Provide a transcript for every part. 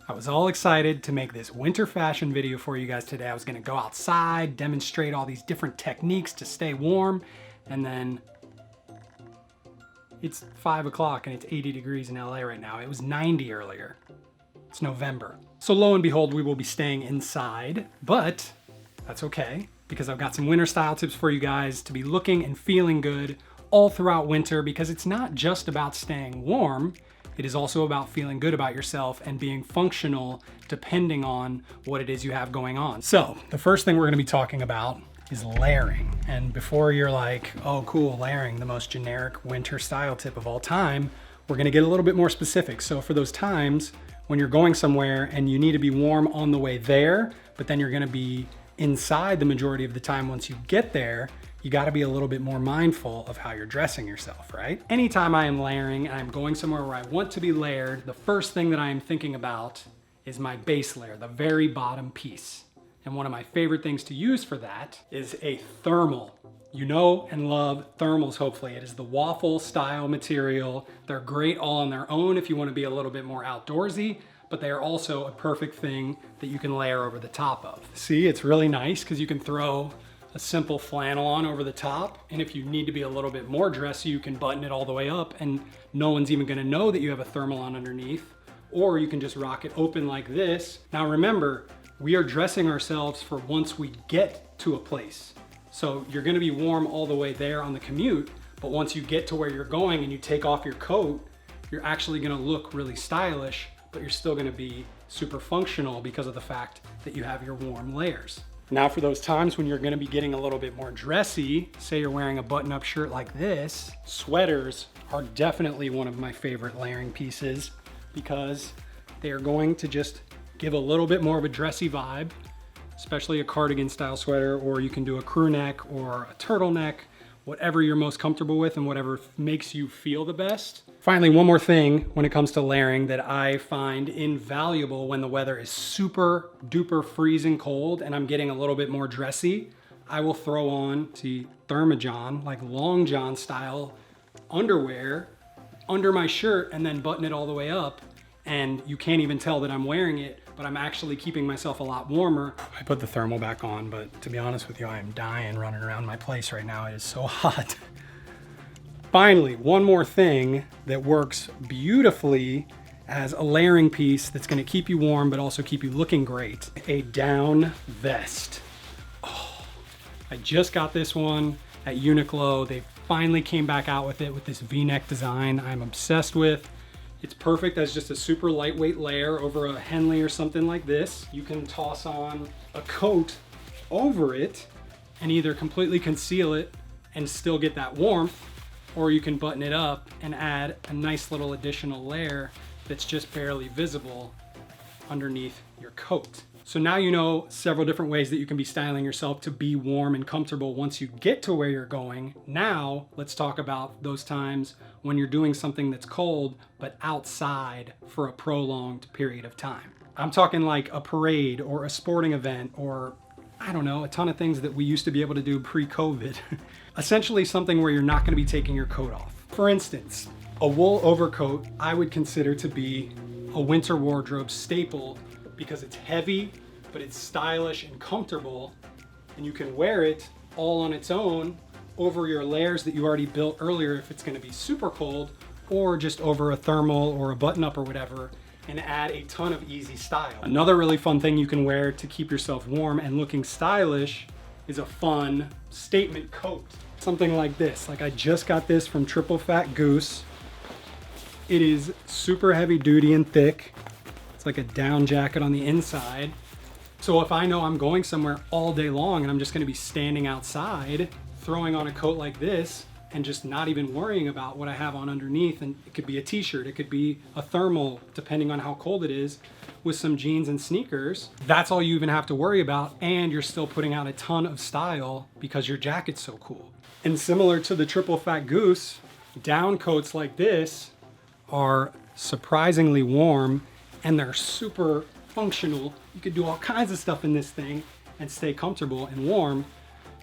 I was all excited to make this winter fashion video for you guys today. I was gonna go outside, demonstrate all these different techniques to stay warm, and then it's 5 o'clock and it's 80 degrees in LA right now. It was 90 earlier. It's November. So lo and behold, we will be staying inside, but that's okay because I've got some winter style tips for you guys to be looking and feeling good all throughout winter, because it's not just about staying warm. It is also about feeling good about yourself and being functional depending on what it is you have going on. So the first thing we're gonna be talking about is layering. And before you're like, oh cool, layering, the most generic winter style tip of all time, we're gonna get a little bit more specific. So for those times when you're going somewhere and you need to be warm on the way there, but then you're gonna be inside the majority of the time once you get there, you gotta be a little bit more mindful of how you're dressing yourself, right? Anytime I am layering and I'm going somewhere where I want to be layered, the first thing that I am thinking about is my base layer, the very bottom piece. And one of my favorite things to use for that is a thermal. You know and love thermals, hopefully. It is the waffle style material. They're great all on their own if you wanna be a little bit more outdoorsy, but they are also a perfect thing that you can layer over the top of. See, it's really nice because you can throw a simple flannel on over the top, and if you need to be a little bit more dressy, you can button it all the way up and no one's even gonna know that you have a thermal on underneath, or you can just rock it open like this. Now remember, we are dressing ourselves for once we get to a place. So you're gonna be warm all the way there on the commute, but once you get to where you're going and you take off your coat, you're actually gonna look really stylish, but you're still gonna be super functional because of the fact that you have your warm layers. Now for those times when you're gonna be getting a little bit more dressy, say you're wearing a button-up shirt like this, sweaters are definitely one of my favorite layering pieces because they are going to just give a little bit more of a dressy vibe, especially a cardigan style sweater, or you can do a crew neck or a turtleneck, whatever you're most comfortable with and whatever makes you feel the best. Finally, one more thing when it comes to layering that I find invaluable when the weather is super duper freezing cold and I'm getting a little bit more dressy, I will throw on, thermojohn, like long john style underwear under my shirt and then button it all the way up. And you can't even tell that I'm wearing it, but I'm actually keeping myself a lot warmer. I put the thermal back on, but to be honest with you, I am dying running around my place right now. It is so hot. Finally, one more thing that works beautifully as a layering piece that's gonna keep you warm, but also keep you looking great. A down vest. Oh, I just got this one at Uniqlo. They finally came back out with it with this V-neck design I'm obsessed with. It's perfect as just a super lightweight layer over a Henley or something like this. You can toss on a coat over it and either completely conceal it and still get that warmth, or you can button it up and add a nice little additional layer that's just barely visible underneath your coat. So now you know several different ways that you can be styling yourself to be warm and comfortable once you get to where you're going. Now let's talk about those times when you're doing something that's cold but outside for a prolonged period of time. I'm talking like a parade or a sporting event, or I don't know, a ton of things that we used to be able to do pre-COVID. Essentially something where you're not gonna be taking your coat off. For instance, a wool overcoat I would consider to be a winter wardrobe staple because it's heavy, but it's stylish and comfortable, and you can wear it all on its own over your layers that you already built earlier if it's gonna be super cold, or just over a thermal or a button-up or whatever, and add a ton of easy style. Another really fun thing you can wear to keep yourself warm and looking stylish is a fun statement coat. Something like this. Like I just got this from Triple Fat Goose. It is super heavy duty and thick. It's like a down jacket on the inside. So if I know I'm going somewhere all day long and I'm just gonna be standing outside, throwing on a coat like this and just not even worrying about what I have on underneath, and it could be a t-shirt, it could be a thermal, depending on how cold it is, with some jeans and sneakers, that's all you even have to worry about, and you're still putting out a ton of style because your jacket's so cool. And similar to the Triple Fat Goose, down coats like this are surprisingly warm and they're super functional. You could do all kinds of stuff in this thing and stay comfortable and warm,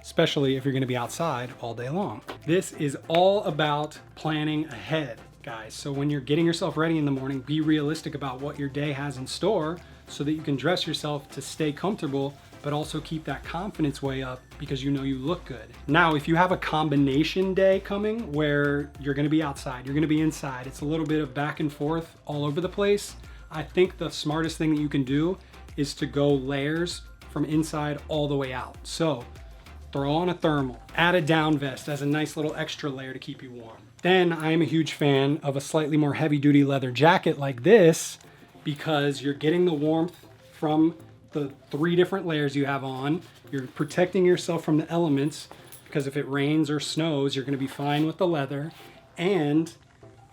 especially if you're gonna be outside all day long. This is all about planning ahead. guys. So when you're getting yourself ready in the morning, be realistic about what your day has in store so that you can dress yourself to stay comfortable, but also keep that confidence way up because you know you look good. Now, if you have a combination day coming where you're gonna be outside, you're gonna be inside, it's a little bit of back and forth all over the place, I think the smartest thing that you can do is to go layers from inside all the way out. So throw on a thermal, add a down vest as a nice little extra layer to keep you warm. Then I am a huge fan of a slightly more heavy duty leather jacket like this because you're getting the warmth from the 3 different layers you have on. You're protecting yourself from the elements because if it rains or snows, you're gonna be fine with the leather. And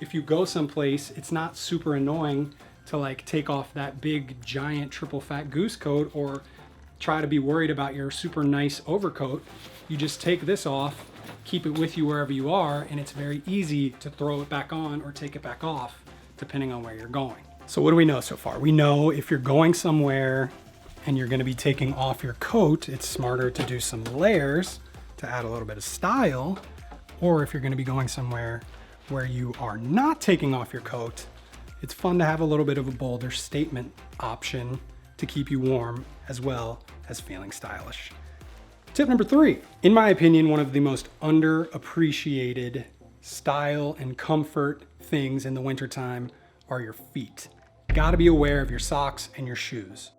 if you go someplace, it's not super annoying to like take off that big giant triple fat goose coat or try to be worried about your super nice overcoat. You just take this off, keep it with you wherever you are, and it's very easy to throw it back on or take it back off depending on where you're going. So what do we know so far? We know if you're going somewhere and you're gonna be taking off your coat, it's smarter to do some layers to add a little bit of style. Or if you're gonna be going somewhere where you are not taking off your coat, it's fun to have a little bit of a bolder statement option to keep you warm as well as feeling stylish. Tip number 3, in my opinion, one of the most underappreciated style and comfort things in the wintertime are your feet. Gotta be aware of your socks and your shoes.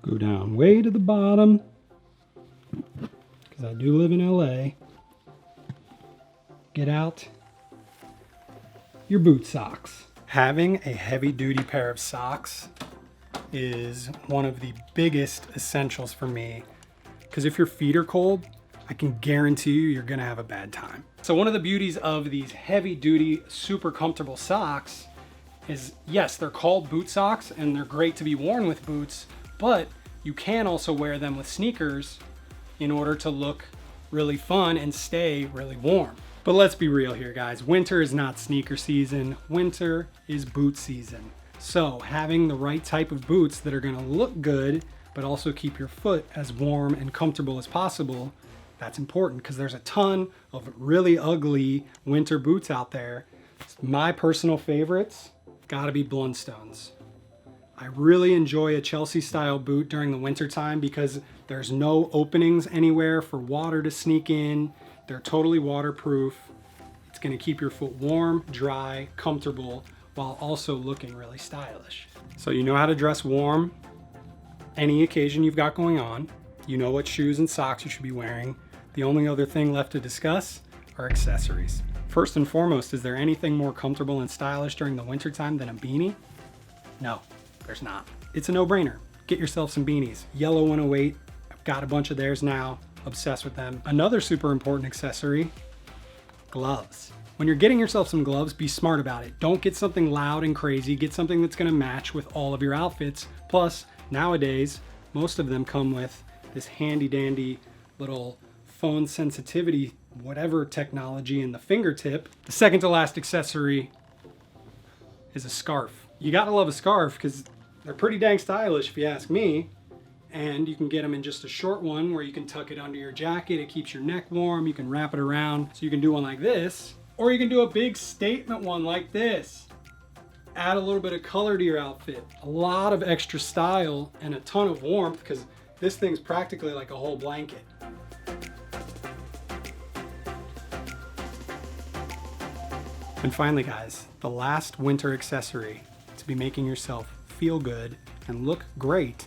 Go down way to the bottom, because I do live in LA. Get out your boot socks. Having a heavy duty pair of socks is one of the biggest essentials for me, because if your feet are cold, I can guarantee you're gonna have a bad time. So one of the beauties of these heavy duty, super comfortable socks is, yes, they're called boot socks and they're great to be worn with boots, but you can also wear them with sneakers in order to look really fun and stay really warm. But let's be real here, guys. Winter is not sneaker season. Winter is boot season. So having the right type of boots that are gonna look good, but also keep your foot as warm and comfortable as possible, that's important because there's a ton of really ugly winter boots out there. My personal favorites gotta be Blundstones. I really enjoy a Chelsea style boot during the winter time because there's no openings anywhere for water to sneak in. They're totally waterproof. It's gonna keep your foot warm, dry, comfortable, while also looking really stylish. So you know how to dress warm any occasion you've got going on. You know what shoes and socks you should be wearing. The only other thing left to discuss are accessories. First and foremost, is there anything more comfortable and stylish during the wintertime than a beanie? No, there's not. It's a no-brainer. Get yourself some beanies. Yellow 108, I've got a bunch of theirs now, obsessed with them. Another super important accessory, gloves. When you're getting yourself some gloves, be smart about it. Don't get something loud and crazy. Get something that's gonna match with all of your outfits. Plus, nowadays, most of them come with this handy dandy little phone sensitivity, whatever technology in the fingertip. The second to last accessory is a scarf. You gotta love a scarf because they're pretty dang stylish if you ask me. And you can get them in just a short one where you can tuck it under your jacket. It keeps your neck warm. You can wrap it around. So you can do one like this, or you can do a big statement one like this. Add a little bit of color to your outfit. A lot of extra style and a ton of warmth because this thing's practically like a whole blanket. And finally, guys, the last winter accessory to be making yourself feel good and look great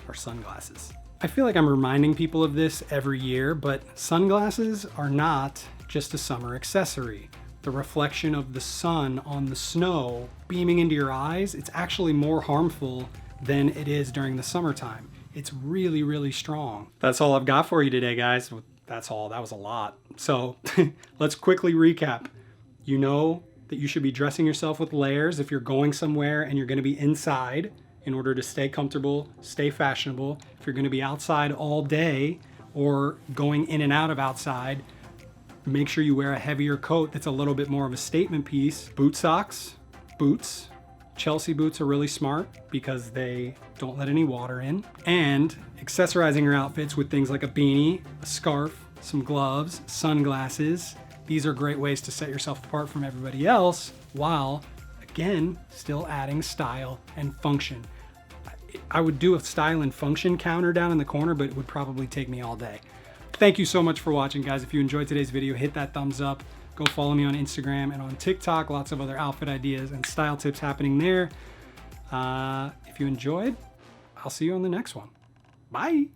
are sunglasses. I feel like I'm reminding people of this every year, but sunglasses are not just a summer accessory. The reflection of the sun on the snow beaming into your eyes, it's actually more harmful than it is during the summertime. It's really, really strong. That's all I've got for you today, guys. That's all. That was a lot. So let's quickly recap. You know that you should be dressing yourself with layers if you're going somewhere and you're going to be inside in order to stay comfortable, stay fashionable. If you're going to be outside all day or going in and out of outside, make sure you wear a heavier coat that's a little bit more of a statement piece. Boot socks, boots. Chelsea boots are really smart because they don't let any water in. And accessorizing your outfits with things like a beanie, a scarf, some gloves, sunglasses, These are great ways to set yourself apart from everybody else while, again, still adding style and function. I would do a style and function counter down in the corner, but it would probably take me all day. Thank you so much for watching, guys. If you enjoyed today's video, hit that thumbs up. Go follow me on Instagram and on TikTok. Lots of other outfit ideas and style tips happening there. If you enjoyed, I'll see you on the next one. Bye.